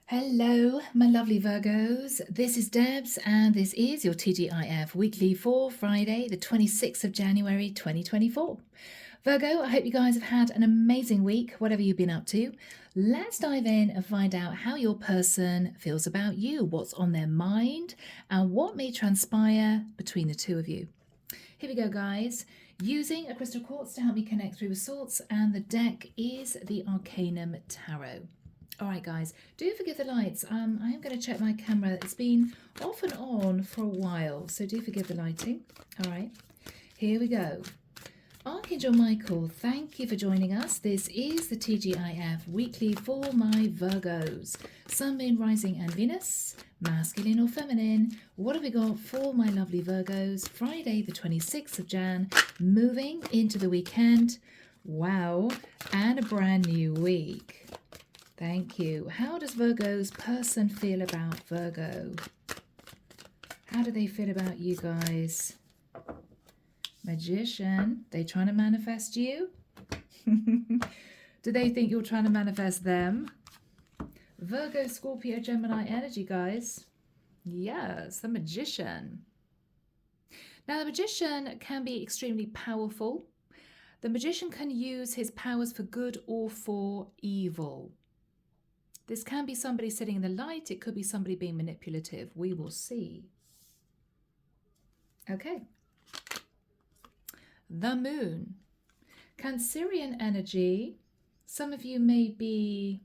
Hello, my lovely Virgos. This is Debs, and this is your TGIF weekly for Friday, the 26th of January 2024. Virgo, I hope you guys have had an amazing week, whatever you've been up to. Let's dive in and find out how your person feels about you, what's on their mind, and what may transpire between the two of you. Here we go, guys. Using a crystal quartz to help me connect through with sorts, and the deck is the Arcanum Tarot. All right, guys, do forgive the lights. I am going to check my camera. It's been off and on for a while, so do forgive the lighting. All right, here we go. Archangel Michael, thank you for joining us. This is the TGIF weekly for my Virgos. Sun, Moon, Rising and Venus, masculine or feminine. What have we got for my lovely Virgos? Friday the 26th of Jan, moving into the weekend. Wow, and a brand new week. Thank you. How does Virgo's person feel about Virgo? How do they feel about you guys? Magician, they trying to manifest you? Do they think you're trying to manifest them? Virgo, Scorpio, Gemini energy, guys. Yes, the Magician. Now, the Magician can be extremely powerful. The Magician can use his powers for good or for evil. This can be somebody sitting in the light. It could be somebody being manipulative. We will see. Okay. The Moon. Cancerian energy. Some of you may be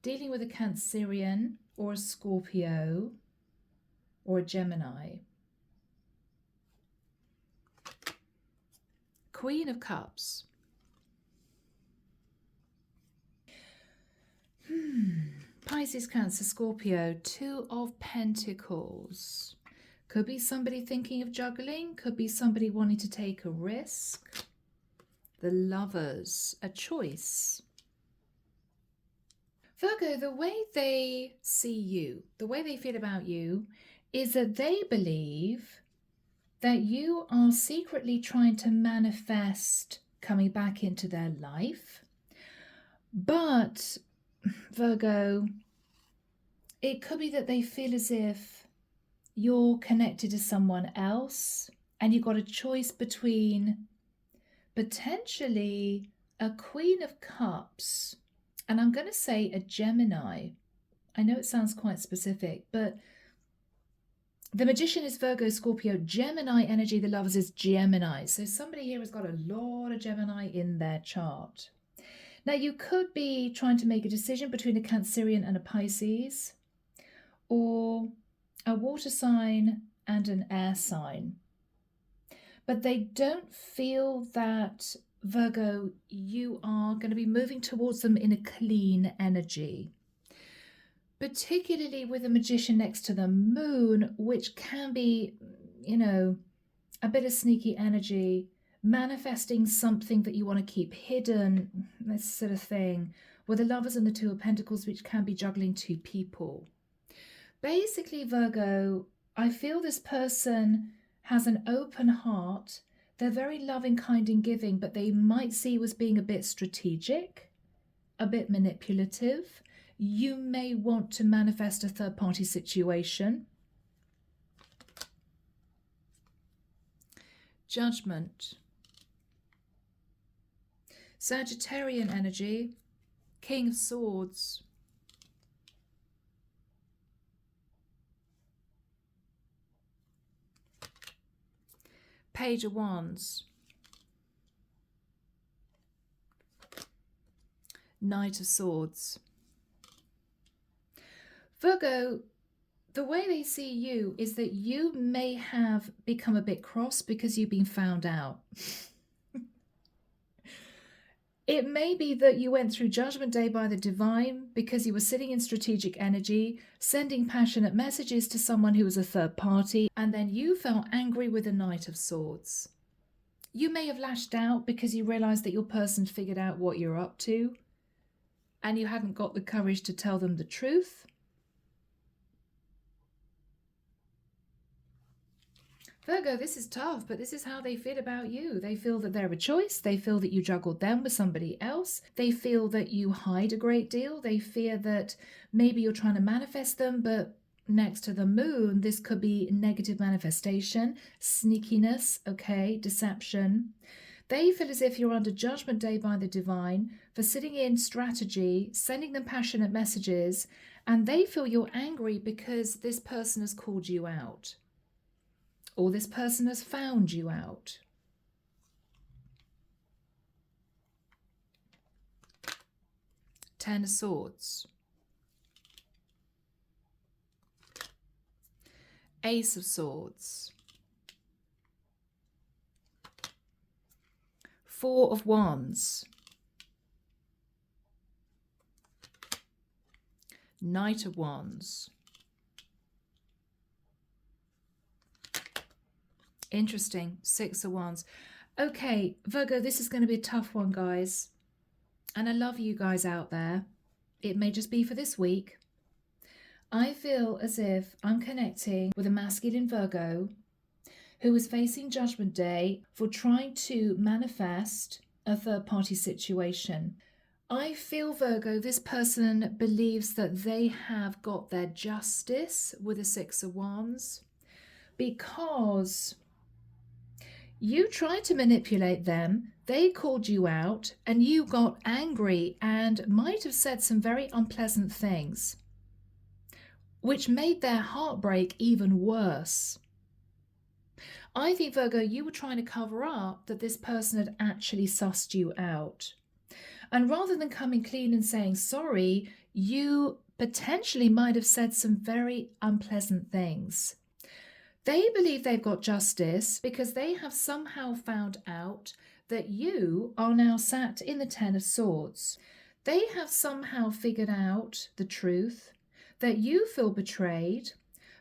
dealing with a Cancerian or a Scorpio or a Gemini. Queen of Cups. Pisces, Cancer, Scorpio, Two of Pentacles. Could be somebody thinking of juggling. Could be somebody wanting to take a risk. The Lovers, a choice. Virgo, the way they see you, the way they feel about you, is that they believe that you are secretly trying to manifest coming back into their life. But Virgo, it could be that they feel as if you're connected to someone else and you've got a choice between potentially a Queen of Cups and I'm going to say a Gemini. I know it sounds quite specific, but the Magician is Virgo, Scorpio, Gemini energy. The Lovers is Gemini. So somebody here has got a lot of Gemini in their chart. Now, you could be trying to make a decision between a Cancerian and a Pisces, or a water sign and an air sign. But they don't feel that, Virgo, you are going to be moving towards them in a clean energy. Particularly with the Magician next to the Moon, which can be, a bit of sneaky energy, manifesting something that you want to keep hidden, this sort of thing, with the Lovers and the Two of Pentacles, which can be juggling two people. Basically, Virgo, I feel this person has an open heart. They're very loving, kind and giving, but they might see you as being a bit strategic, a bit manipulative. You may want to manifest a third-party situation. Judgment. Sagittarian energy, King of Swords. Page of Wands. Knight of Swords. Virgo, the way they see you is that you may have become a bit cross because you've been found out. It may be that you went through Judgment Day by the Divine because you were sitting in strategic energy, sending passionate messages to someone who was a third party, and then you felt angry with the Knight of Swords. You may have lashed out because you realized that your person figured out what you're up to, and you hadn't got the courage to tell them the truth. Virgo, this is tough, but this is how they feel about you. They feel that they're a choice. They feel that you juggled them with somebody else. They feel that you hide a great deal. They fear that maybe you're trying to manifest them, but next to the moon, this could be negative manifestation, sneakiness, okay, deception. They feel as if you're under judgment day by the divine for sitting in strategy, sending them passionate messages, and they feel you're angry because this person has called you out. Or this person has found you out. Ten of Swords. Ace of Swords. Four of Wands. Knight of Wands. Interesting. Six of Wands. Okay, Virgo, this is going to be a tough one, guys. And I love you guys out there. It may just be for this week. I feel as if I'm connecting with a masculine Virgo who is facing Judgment Day for trying to manifest a third-party situation. I feel, Virgo, this person believes that they have got their justice with the Six of Wands because you tried to manipulate them, they called you out, and you got angry and might have said some very unpleasant things, which made their heartbreak even worse. I think, Virgo, you were trying to cover up that this person had actually sussed you out. And rather than coming clean and saying sorry, you potentially might have said some very unpleasant things. They believe they've got justice because they have somehow found out that you are now sat in the Ten of Swords. They have somehow figured out the truth, that you feel betrayed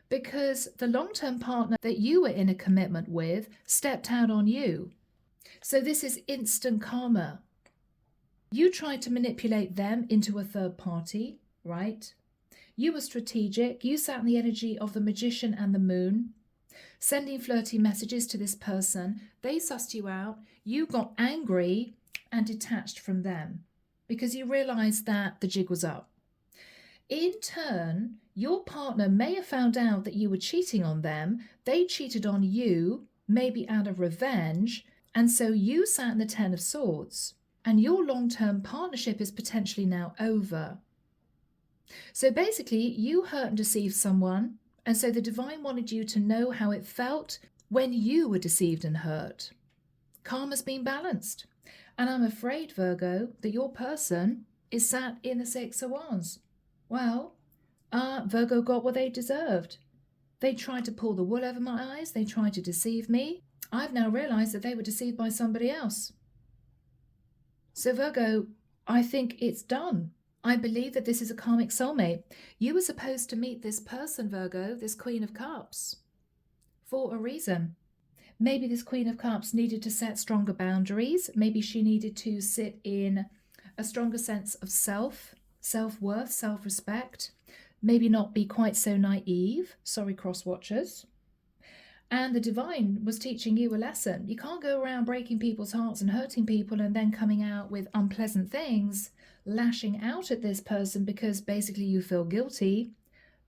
because the long-term partner that you were in a commitment with stepped out on you. So this is instant karma. You tried to manipulate them into a third party, right? You were strategic. You sat in the energy of the Magician and the Moon, sending flirty messages to this person. They sussed you out. You got angry and detached from them because you realized that the jig was up. In turn, your partner may have found out that you were cheating on them. They cheated on you, maybe out of revenge. And so you sat in the Ten of Swords and your long-term partnership is potentially now over. So basically, you hurt and deceived someone. And so the divine wanted you to know how it felt when you were deceived and hurt. Karma's been balanced. And I'm afraid, Virgo, that your person is sat in the Six of Wands. Well, Virgo got what they deserved. They tried to pull the wool over my eyes. They tried to deceive me. I've now realized that they were deceived by somebody else. So Virgo, I think it's done. I believe that this is a karmic soulmate. You were supposed to meet this person, Virgo, this Queen of Cups, for a reason. Maybe this Queen of Cups needed to set stronger boundaries. Maybe she needed to sit in a stronger sense of self-worth, self-respect. Maybe not be quite so naive. Sorry, cross-watchers. And the divine was teaching you a lesson. You can't go around breaking people's hearts and hurting people and then coming out with unpleasant things, lashing out at this person because basically you feel guilty,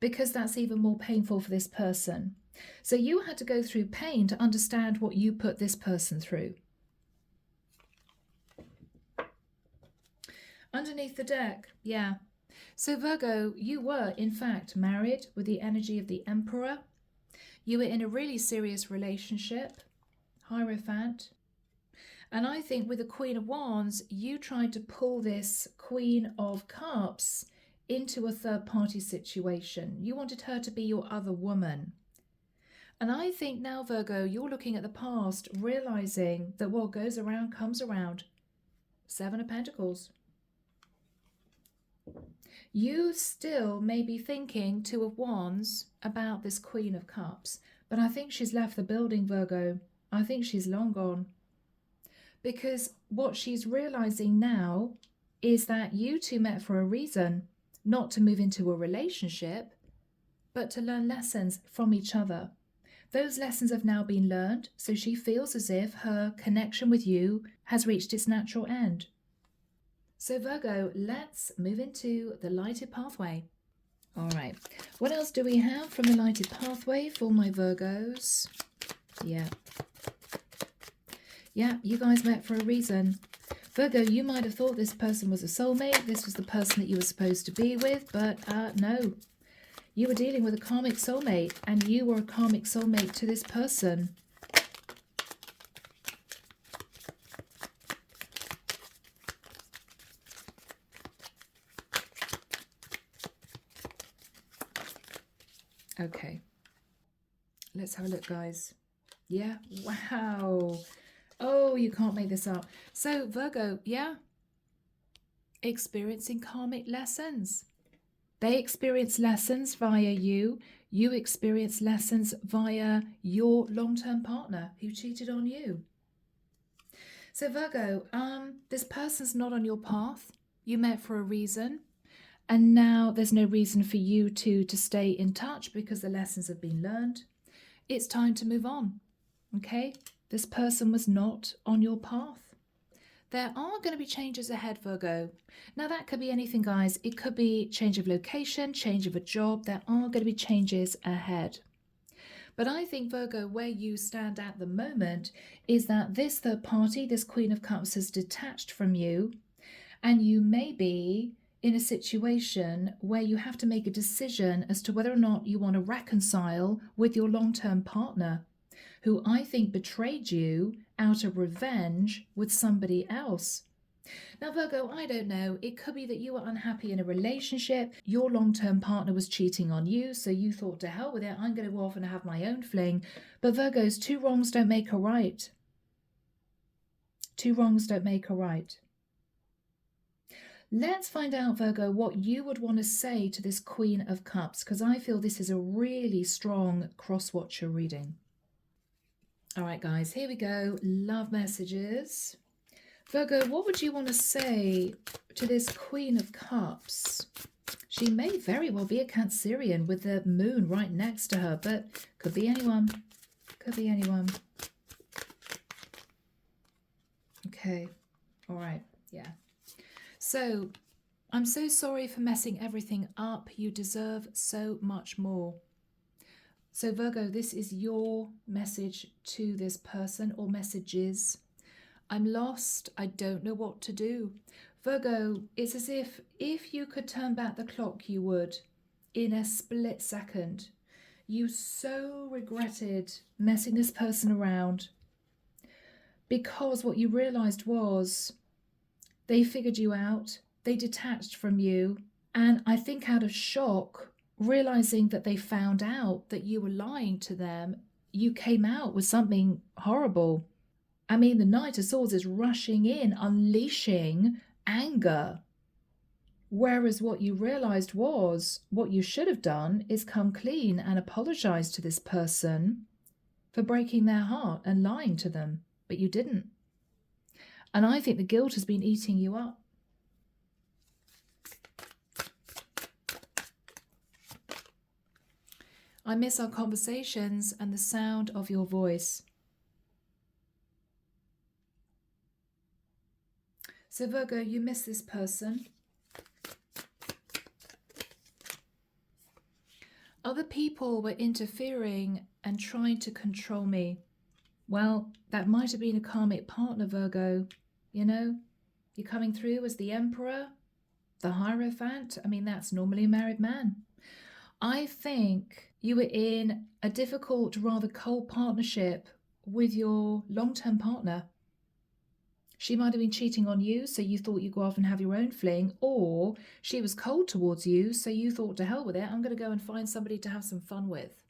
because that's even more painful for this person. So you had to go through pain to understand what you put this person through. Underneath the deck, yeah. So Virgo, you were in fact married with the energy of the Emperor. You were in a really serious relationship, Hierophant. And I think with the Queen of Wands, you tried to pull this Queen of Cups into a third-party situation. You wanted her to be your other woman. And I think now, Virgo, you're looking at the past, realizing that what goes around comes around. Seven of Pentacles. You still may be thinking Two of Wands about this Queen of Cups, but I think she's left the building, Virgo. I think she's long gone. Because what she's realizing now is that you two met for a reason, not to move into a relationship, but to learn lessons from each other. Those lessons have now been learned, so she feels as if her connection with you has reached its natural end. So Virgo, let's move into the lighted pathway. All right, what else do we have from the lighted pathway for my Virgos? Yeah, you guys met for a reason. Virgo, you might have thought this person was a soulmate, this was the person that you were supposed to be with, but no. You were dealing with a karmic soulmate, and you were a karmic soulmate to this person. Okay, let's have a look, guys. Yeah, wow. Oh, you can't make this up. So Virgo, yeah, experiencing karmic lessons. They experience lessons via you. You experience lessons via your long-term partner who cheated on you. So Virgo, this person's not on your path. You met for a reason. And now there's no reason for you to stay in touch because the lessons have been learned. It's time to move on. Okay? This person was not on your path. There are going to be changes ahead, Virgo. Now, that could be anything, guys. It could be change of location, change of a job. There are going to be changes ahead. But I think, Virgo, where you stand at the moment is that this third party, this Queen of Cups, has detached from you, and you may be in a situation where you have to make a decision as to whether or not you want to reconcile with your long-term partner, who I think betrayed you out of revenge with somebody else. Now, Virgo, I don't know. It could be that you were unhappy in a relationship. Your long-term partner was cheating on you, so you thought, to hell with it, I'm going to go off and have my own fling. But Virgos, two wrongs don't make a right. Two wrongs don't make a right. Let's find out, Virgo, what you would want to say to this Queen of Cups, because I feel this is a really strong cross-watcher reading. All right, guys, here we go. Love messages. Virgo, what would you want to say to this Queen of Cups? She may very well be a Cancerian with the moon right next to her, but could be anyone. Could be anyone. Okay. All right. Yeah. So, I'm so sorry for messing everything up. You deserve so much more. So Virgo, this is your message to this person, or messages. I'm lost. I don't know what to do. Virgo, it's as if you could turn back the clock, you would, in a split second. You so regretted messing this person around, because what you realized was they figured you out, they detached from you, and I think out of shock, realizing that they found out that you were lying to them, you came out with something horrible. I mean, the Knight of Swords is rushing in, unleashing anger. Whereas what you realized was, what you should have done is come clean and apologize to this person for breaking their heart and lying to them, but you didn't. And I think the guilt has been eating you up. I miss our conversations and the sound of your voice. So Virgo, you miss this person. Other people were interfering and trying to control me. Well, that might have been a karmic partner, Virgo. You know, you're coming through as the Emperor, the Hierophant. I mean, that's normally a married man. I think you were in a difficult, rather cold partnership with your long-term partner. She might have been cheating on you, so you thought you'd go off and have your own fling, or she was cold towards you, so you thought, to hell with it, I'm going to go and find somebody to have some fun with.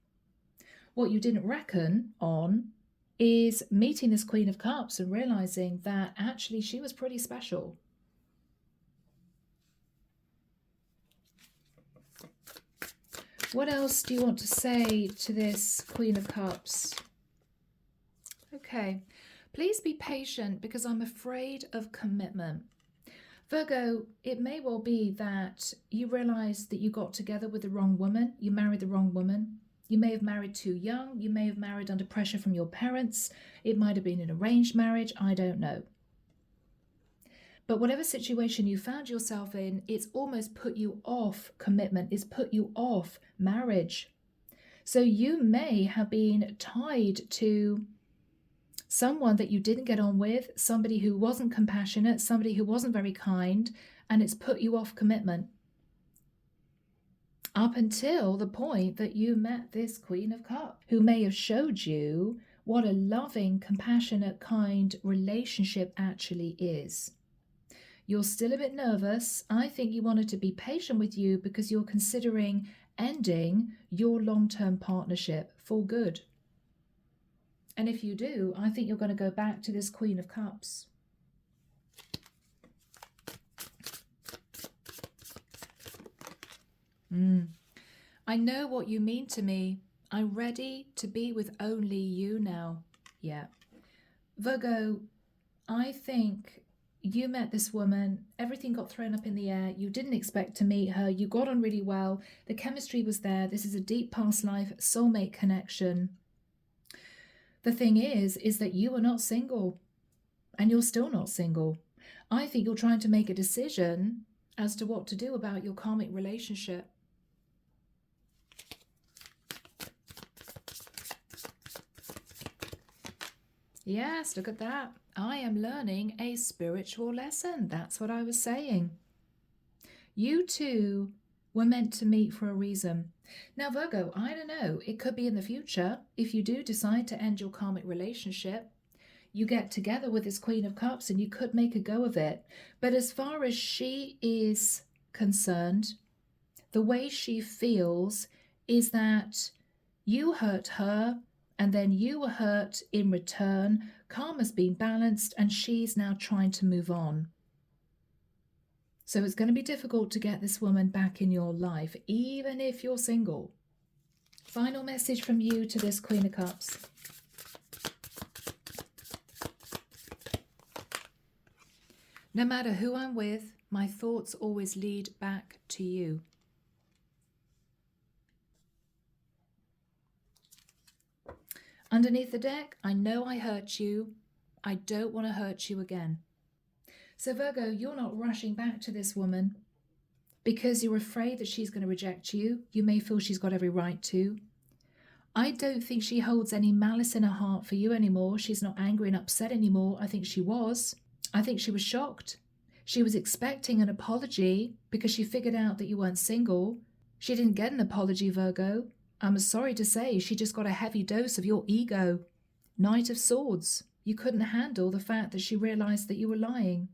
What you didn't reckon on is meeting this Queen of Cups and realizing that actually she was pretty special. What else do you want to say to this Queen of Cups? Okay, please be patient because I'm afraid of commitment. Virgo, it may well be that you realize that you got together with the wrong woman, you married the wrong woman. You may have married too young. You may have married under pressure from your parents. It might have been an arranged marriage. I don't know. But whatever situation you found yourself in, it's almost put you off commitment. It's put you off marriage. So you may have been tied to someone that you didn't get on with, somebody who wasn't compassionate, somebody who wasn't very kind, and it's put you off commitment. Up until the point that you met this Queen of Cups, who may have showed you what a loving, compassionate, kind relationship actually is. You're still a bit nervous. I think you wanted to be patient with you because you're considering ending your long-term partnership for good. And if you do, I think you're going to go back to this Queen of Cups. I know what you mean to me. I'm ready to be with only you now. Yeah. Virgo, I think you met this woman, everything got thrown up in the air, you didn't expect to meet her, you got on really well, the chemistry was there, this is a deep past life soulmate connection. The thing is that you are not single, and you're still not single. I think you're trying to make a decision as to what to do about your karmic relationship. Yes, look at that. I am learning a spiritual lesson. That's what I was saying. You two were meant to meet for a reason. Now, Virgo, I don't know. It could be in the future. If you do decide to end your karmic relationship, you get together with this Queen of Cups and you could make a go of it. But as far as she is concerned, the way she feels is that you hurt her, and then you were hurt in return. Karma's been balanced and she's now trying to move on. So it's going to be difficult to get this woman back in your life, even if you're single. Final message from you to this Queen of Cups. No matter who I'm with, my thoughts always lead back to you. Underneath the deck, I know I hurt you. I don't want to hurt you again. So Virgo, you're not rushing back to this woman because you're afraid that she's going to reject you. You may feel she's got every right to. I don't think she holds any malice in her heart for you anymore. She's not angry and upset anymore. I think she was. I think she was shocked. She was expecting an apology because she figured out that you weren't single. She didn't get an apology, Virgo. I'm sorry to say, she just got a heavy dose of your ego. Knight of Swords. You couldn't handle the fact that she realized that you were lying.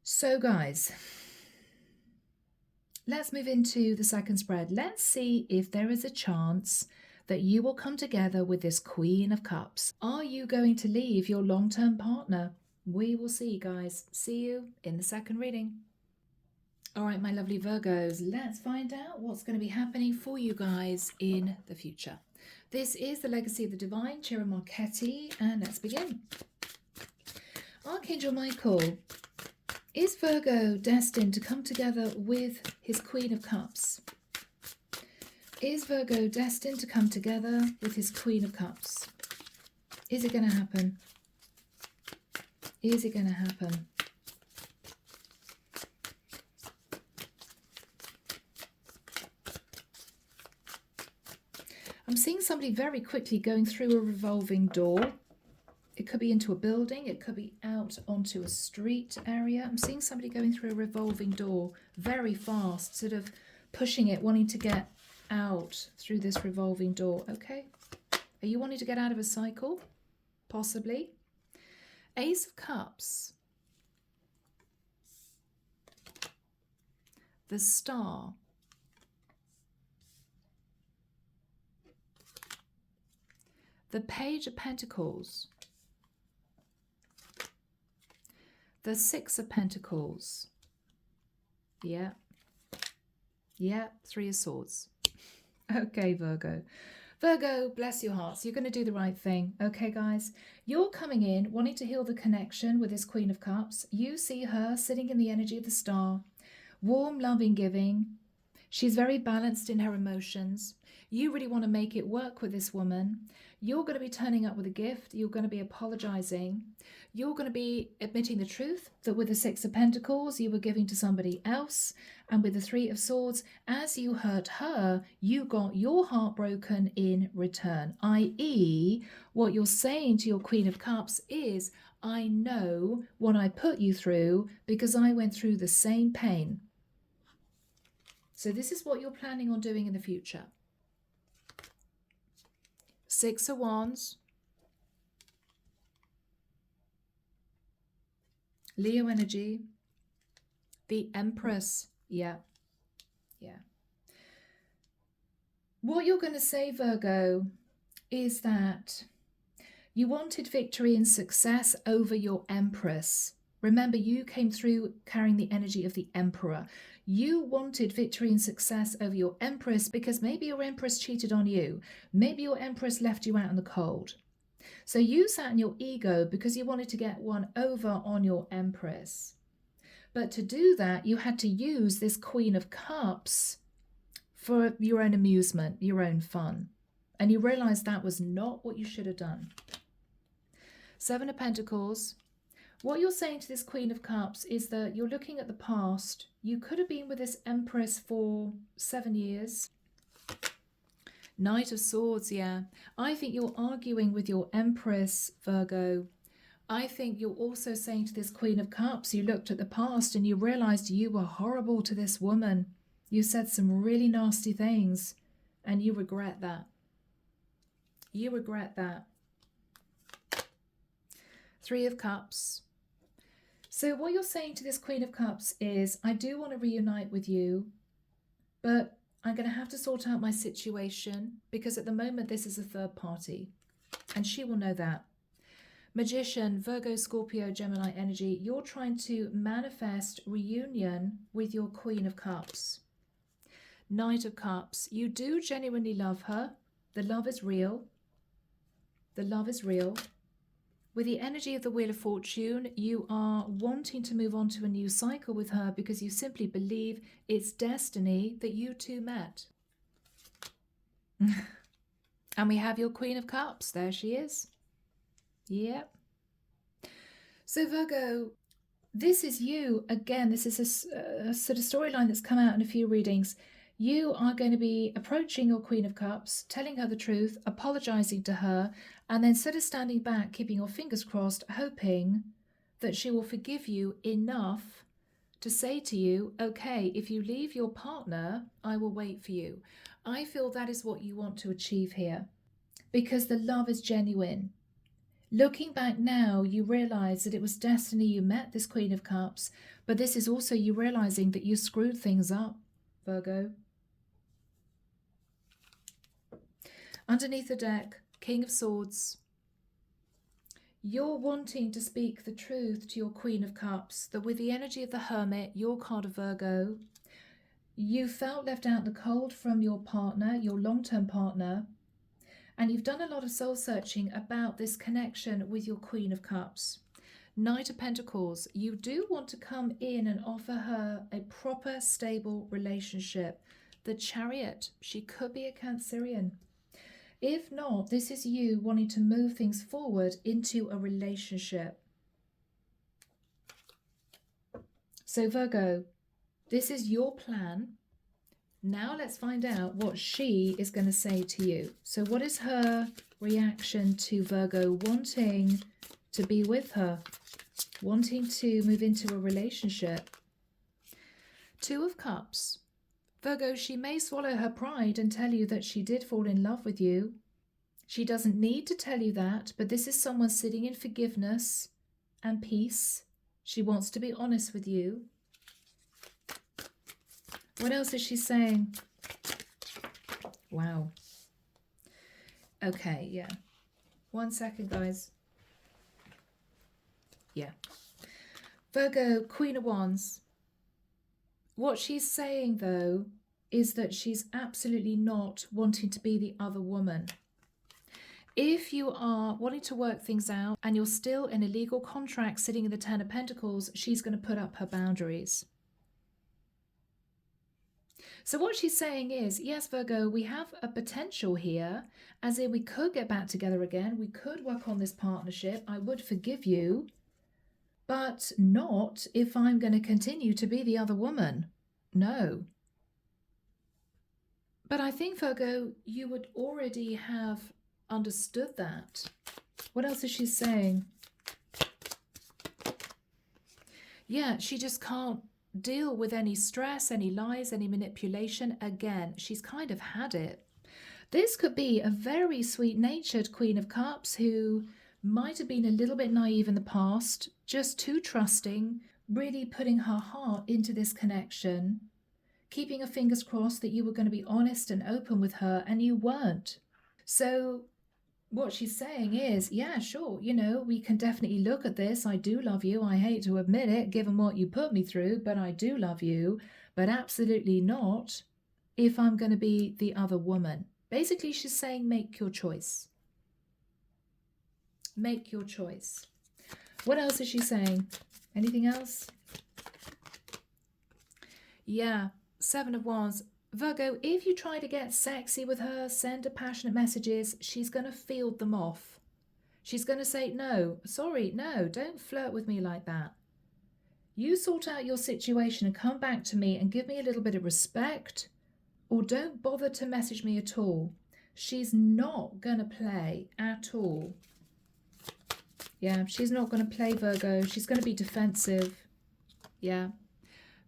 So guys, let's move into the second spread. Let's see if there is a chance that you will come together with this Queen of Cups. Are you going to leave your long-term partner? We will see, guys. See you in the second reading. All right, my lovely Virgos, let's find out what's going to be happening for you guys in the future. This is the Legacy of the Divine, Ciro Marchetti, and let's begin. Archangel Michael, is Virgo destined to come together with his Queen of Cups? Is Virgo destined to come together with his Queen of Cups? Is it going to happen? Is it going to happen? I'm seeing somebody very quickly going through a revolving door. It could be into a building. It could be out onto a street area. I'm seeing somebody going through a revolving door very fast, sort of pushing it, wanting to get out through this revolving door. Okay. Are you wanting to get out of a cycle? Possibly. Ace of Cups. The Star. The Page of Pentacles. The Six of Pentacles. Yeah. Yeah, Three of Swords. Okay, Virgo. Virgo, bless your hearts. You're going to do the right thing. Okay, guys? You're coming in, wanting to heal the connection with this Queen of Cups. You see her sitting in the energy of the Star. Warm, loving, giving. She's very balanced in her emotions. You really want to make it work with this woman. You're going to be turning up with a gift. You're going to be apologizing. You're going to be admitting the truth that with the Six of Pentacles, you were giving to somebody else. And with the Three of Swords, as you hurt her, you got your heart broken in return. I.e., what you're saying to your Queen of Cups is, I know what I put you through because I went through the same pain. So this is what you're planning on doing in the future. Six of Wands. Leo energy. The Empress. Yeah. What you're going to say, Virgo, is that you wanted victory and success over your Empress. Remember, you came through carrying the energy of the Emperor. You wanted victory and success over your Empress because maybe your Empress cheated on you. Maybe your Empress left you out in the cold. So you sat in your ego because you wanted to get one over on your Empress. But to do that, you had to use this Queen of Cups for your own amusement, your own fun. And you realized that was not what you should have done. Seven of Pentacles. What you're saying to this Queen of Cups is that you're looking at the past. You could have been with this Empress for 7 years. Knight of Swords, yeah. I think you're arguing with your Empress, Virgo. I think you're also saying to this Queen of Cups, you looked at the past and you realized you were horrible to this woman. You said some really nasty things and you regret that. You regret that. Three of Cups. So what you're saying to this Queen of Cups is, I do want to reunite with you, but I'm going to have to sort out my situation because at the moment this is a third party and she will know that. Magician, Virgo, Scorpio, Gemini energy, you're trying to manifest reunion with your Queen of Cups. Knight of Cups, you do genuinely love her. The love is real. The love is real. With the energy of the Wheel of Fortune, you are wanting to move on to a new cycle with her because you simply believe it's destiny that you two met. And we have your Queen of Cups. There she is. Yep. So Virgo, this is you. Again, this is a sort of storyline that's come out in a few readings. You are going to be approaching your Queen of Cups, telling her the truth, apologizing to her, and then sort of standing back, keeping your fingers crossed, hoping that she will forgive you enough to say to you, okay, if you leave your partner, I will wait for you. I feel that is what you want to achieve here because the love is genuine. Looking back now, you realize that it was destiny you met this Queen of Cups, but this is also you realizing that you screwed things up, Virgo. Underneath the deck, King of Swords. You're wanting to speak the truth to your Queen of Cups, that with the energy of the Hermit, your card of Virgo, you felt left out in the cold from your partner, your long-term partner, and you've done a lot of soul searching about this connection with your Queen of Cups. Knight of Pentacles, you do want to come in and offer her a proper, stable relationship. The Chariot, she could be a Cancerian. If not, this is you wanting to move things forward into a relationship. So Virgo, this is your plan. Now let's find out what she is going to say to you. So what is her reaction to Virgo wanting to be with her, wanting to move into a relationship? Two of Cups. Virgo, she may swallow her pride and tell you that she did fall in love with you. She doesn't need to tell you that, but this is someone sitting in forgiveness and peace. She wants to be honest with you. What else is she saying? Wow. Okay, yeah. 1 second, guys. Yeah. Virgo, Queen of Wands. What she's saying, though, is that she's absolutely not wanting to be the other woman. If you are wanting to work things out and you're still in a legal contract sitting in the Ten of Pentacles, she's going to put up her boundaries. So what she's saying is, yes, Virgo, we have a potential here, as in we could get back together again. We could work on this partnership. I would forgive you, but not if I'm going to continue to be the other woman. No. But I think, Virgo, you would already have understood that. What else is she saying? Yeah, she just can't deal with any stress, any lies, any manipulation. Again, she's kind of had it. This could be a very sweet-natured Queen of Cups who might have been a little bit naive in the past, just too trusting, really putting her heart into this connection, keeping her fingers crossed that you were going to be honest and open with her, and you weren't. So what she's saying is, yeah, sure, we can definitely look at this. I do love you. I hate to admit it, given what you put me through, but I do love you. But absolutely not if I'm going to be the other woman. Basically, she's saying, make your choice. Make your choice. What else is she saying? Anything else? Yeah, Seven of Wands. Virgo, if you try to get sexy with her, send her passionate messages, she's going to field them off. She's going to say, no, sorry, no, don't flirt with me like that. You sort out your situation and come back to me and give me a little bit of respect, or don't bother to message me at all. She's not going to play at all. Yeah, she's not going to play, Virgo. She's going to be defensive. Yeah.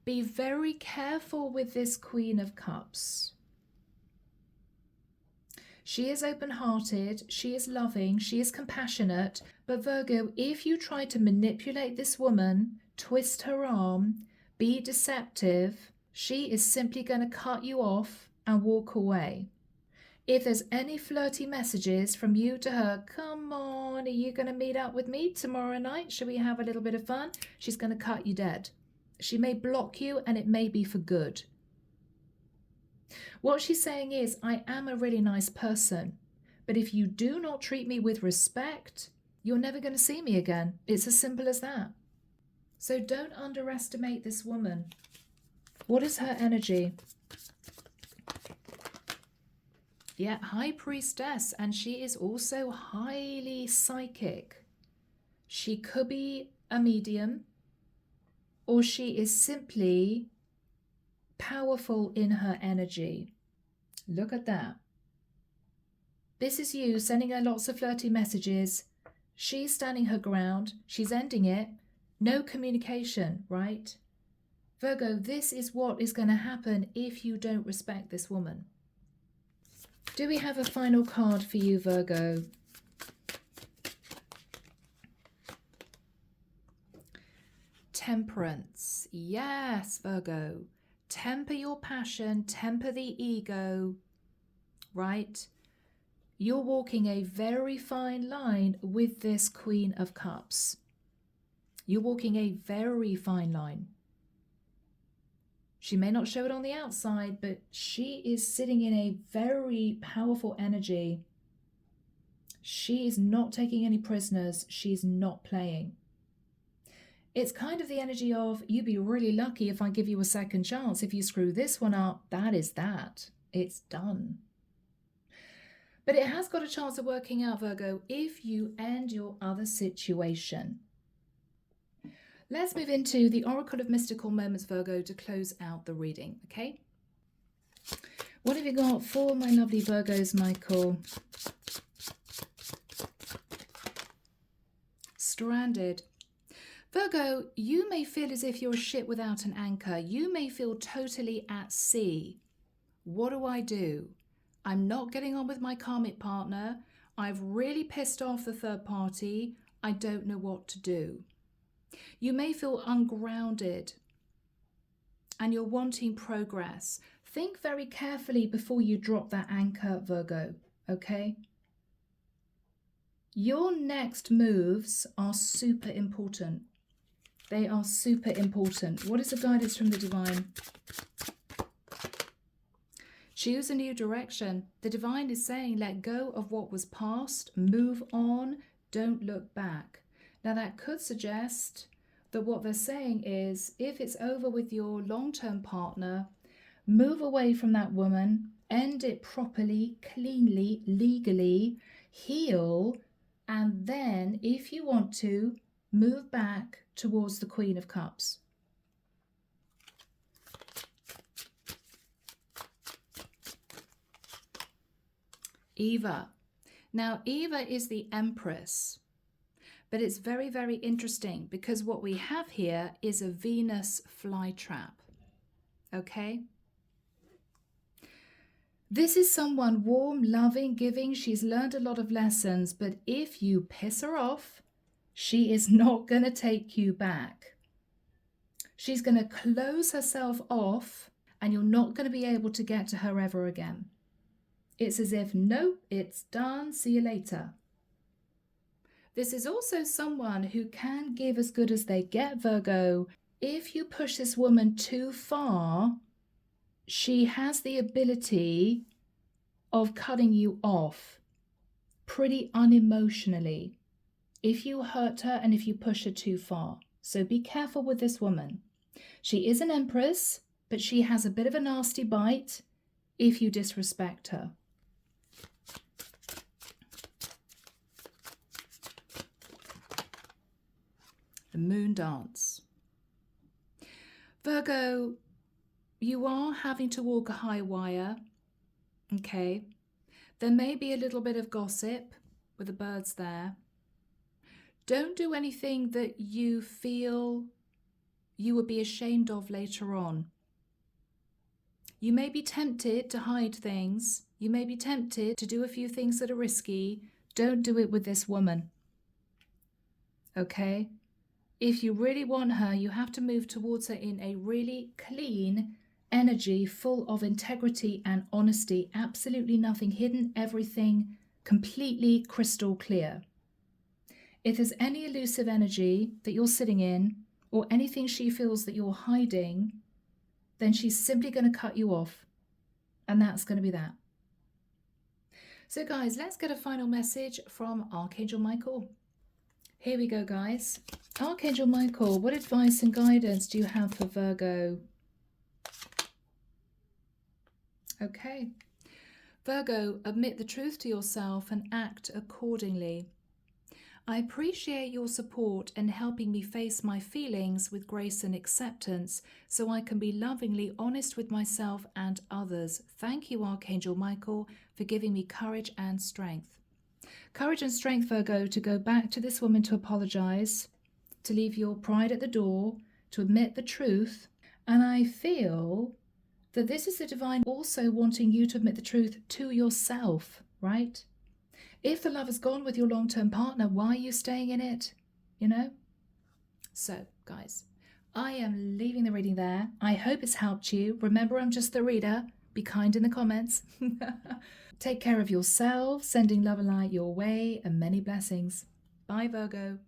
Be very careful with this Queen of Cups. She is open-hearted, she is loving, she is compassionate, but Virgo, if you try to manipulate this woman, twist her arm, be deceptive, she is simply going to cut you off and walk away. If there's any flirty messages from you to her, come on, are you going to meet up with me tomorrow night? Shall we have a little bit of fun? She's going to cut you dead. She may block you, and it may be for good. What she's saying is, I am a really nice person, but if you do not treat me with respect, you're never going to see me again. It's as simple as that. So don't underestimate this woman. What is her energy? Yeah, High Priestess, and she is also highly psychic. She could be a medium, or she is simply powerful in her energy. Look at that. This is you sending her lots of flirty messages. She's standing her ground. She's ending it. No communication, right? Virgo, this is what is going to happen if you don't respect this woman. Do we have a final card for you, Virgo? Temperance. Yes, Virgo. Temper your passion, temper the ego, right? You're walking a very fine line with this Queen of Cups. You're walking a very fine line. She may not show it on the outside, but she is sitting in a very powerful energy. She is not taking any prisoners. She's not playing. It's kind of the energy of, you'd be really lucky if I give you a second chance. If you screw this one up, that is that. It's done. But it has got a chance of working out, Virgo, if you end your other situation. Let's move into the Oracle of Mystical Moments, Virgo, to close out the reading, okay? What have you got for my lovely Virgos, Michael? Stranded. Virgo, you may feel as if you're a ship without an anchor. You may feel totally at sea. What do? I'm not getting on with my karmic partner. I've really pissed off the third party. I don't know what to do. You may feel ungrounded and you're wanting progress. Think very carefully before you drop that anchor, Virgo, okay? Your next moves are super important. They are super important. What is the guidance from the divine? Choose a new direction. The divine is saying, let go of what was past, move on, don't look back. Now that could suggest that what they're saying is, if it's over with your long-term partner, Move away from that woman, end it properly, cleanly, legally, heal, and then, if you want to, move back towards the Queen of Cups. Eva. Now, Eva is the Empress, but it's very, very interesting because what we have here is a Venus flytrap. Okay? This is someone warm, loving, giving. She's learned a lot of lessons, but if you piss her off, she is not going to take you back. She's going to close herself off, and you're not going to be able to get to her ever again. It's as if, nope, it's done, see you later. This is also someone who can give as good as they get, Virgo. If you push this woman too far, she has the ability of cutting you off pretty unemotionally if you hurt her and if you push her too far. So be careful with this woman. She is an Empress, but she has a bit of a nasty bite if you disrespect her. The Moon Dance. Virgo, you are having to walk a high wire, okay? There may be a little bit of gossip with the birds there. Don't do anything that you feel you would be ashamed of later on. You may be tempted to hide things. You may be tempted to do a few things that are risky. Don't do it with this woman, okay? If you really want her, you have to move towards her in a really clean energy, full of integrity and honesty. Absolutely nothing hidden, everything completely crystal clear. If there's any elusive energy that you're sitting in, or anything she feels that you're hiding, then she's simply going to cut you off. And that's going to be that. So guys, let's get a final message from Archangel Michael. Here we go, guys. Archangel Michael, what advice and guidance do you have for Virgo? Okay. Virgo, admit the truth to yourself and act accordingly. I appreciate your support in helping me face my feelings with grace and acceptance so I can be lovingly honest with myself and others. Thank you, Archangel Michael, for giving me courage and strength. Courage and strength, Virgo, to go back to this woman to apologize, to leave your pride at the door, to admit the truth. And I feel that this is the divine also wanting you to admit the truth to yourself, right? If the love is gone with your long-term partner, why are you staying in it? You know? So, guys, I am leaving the reading there. I hope it's helped you. Remember, I'm just the reader. Be kind in the comments. Take care of yourself, sending love and light your way, and many blessings. Bye, Virgo.